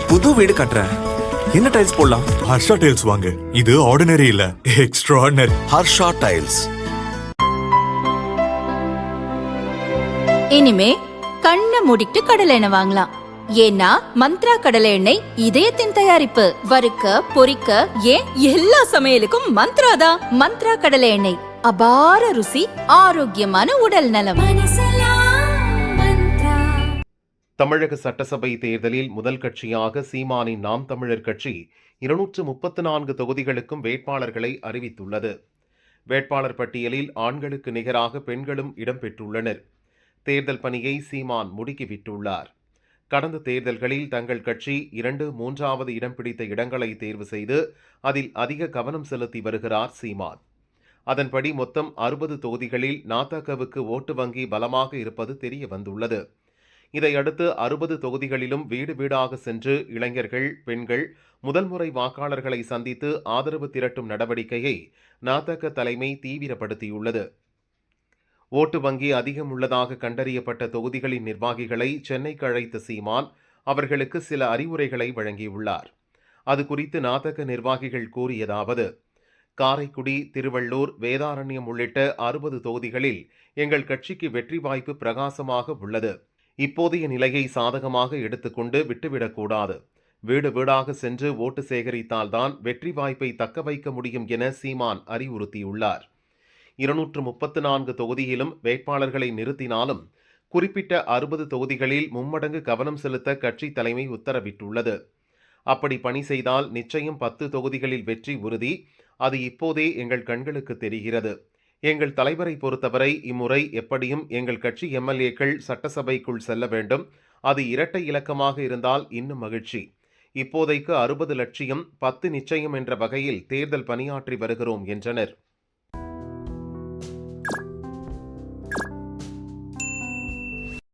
புது வீடு கட்டுறேன். என்ன டைல்ஸ் போடலாம்? ஹர்ஷா டைல்ஸ் வாங்க. இது ஆர்டினரி இல்ல, எக்ஸ்ட்ராஆர்டினரி. ஹர்ஷா டைல்ஸ். இனிமே கண்ணை மூடிட்டு கடலை எண்ணெய் வாங்கலாம். ஏன்னா மந்த்ரா கடலை எண்ணெய் இதயத்தின் தயாரிப்பு. வறுக்க பொரிக்க ஏன் எல்லா சமையலுக்கும் மந்த்ரா தான். மந்த்ரா கடலை எண்ணெய், அபார ருசி, ஆரோக்கியமான உடல் நலம். தமிழக சட்டசபை தேர்தலில் முதல் கட்சியாக சீமானின் நாம் தமிழர் கட்சி 234 தொகுதிகளுக்கும் வேட்பாளர்களை அறிவித்துள்ளது. வேட்பாளர் பட்டியலில் ஆண்களுக்கு நிகராக பெண்களும் இடம்பெற்றுள்ளனர். தேர்தல் பணியை சீமான் முடுக்கிவிட்டுள்ளார். கடந்த தேர்தல்களில் தங்கள் கட்சி 2, 3வது இடம் பிடித்த இடங்களை தேர்வு செய்து அதில் அதிக கவனம் செலுத்தி வருகிறார் சீமான். அதன்படி மொத்தம் 60 தொகுதிகளில் நாதகவுக்கு ஓட்டு வங்கி பலமாக இருப்பது தெரிய வந்துள்ளது. இதையடுத்து 60 தொகுதிகளிலும் வீடு வீடாக சென்று இளைஞர்கள், பெண்கள் முதல் முறை வாக்காளர்களை சந்தித்து ஆதரவு திரட்டும் நடவடிக்கையை நாதக தலைமை தீவிரப்படுத்தியுள்ளது. ஓட்டு வங்கி அதிகம் உள்ளதாக கண்டறியப்பட்ட தொகுதிகளின் நிர்வாகிகளை சென்னைக்கு அழைத்த சீமான் அவர்களுக்கு சில அறிவுரைகளை வழங்கியுள்ளார். அது குறித்து நாதக நிர்வாகிகள் கூறியதாவது: காரைக்குடி, திருவள்ளூர், வேதாரண்யம் உள்ளிட்ட 60 தொகுதிகளில் எங்கள் கட்சிக்கு வெற்றி வாய்ப்பு பிரகாசமாக உள்ளது. இப்போதைய நிலையை சாதகமாக எடுத்துக்கொண்டு விட்டுவிடக்கூடாது. வீடு வீடாக சென்று ஓட்டு சேகரித்தால்தான் வெற்றி வாய்ப்பை தக்க வைக்க முடியும் என சீமான் அறிவுறுத்தியுள்ளார். 234 தொகுதியிலும் வேட்பாளர்களை நிறுத்தினாலும் குறிப்பிட்ட 60 தொகுதிகளில் மும்மடங்கு கவனம் செலுத்த கட்சி தலைமை உத்தரவிட்டுள்ளது. அப்படி பணி செய்தால் நிச்சயம் 10 தொகுதிகளில் வெற்றி உறுதி. அது இப்போதே எங்கள் கண்களுக்கு தெரிகிறது. எங்கள் தலைவரை பொறுத்தவரை இம்முறை எப்படியும் எங்கள் கட்சி எம்எல்ஏக்கள் சட்டசபைக்குள் செல்ல வேண்டும். அது இரட்டை இலக்கமாக இருந்தால் இன்னும் மகிழ்ச்சி. இப்போதைக்கு 60 லட்சியம் 10 நிச்சயம் என்ற வகையில் தேர்தல் பணியாற்றி வருகிறோம் என்றனர்.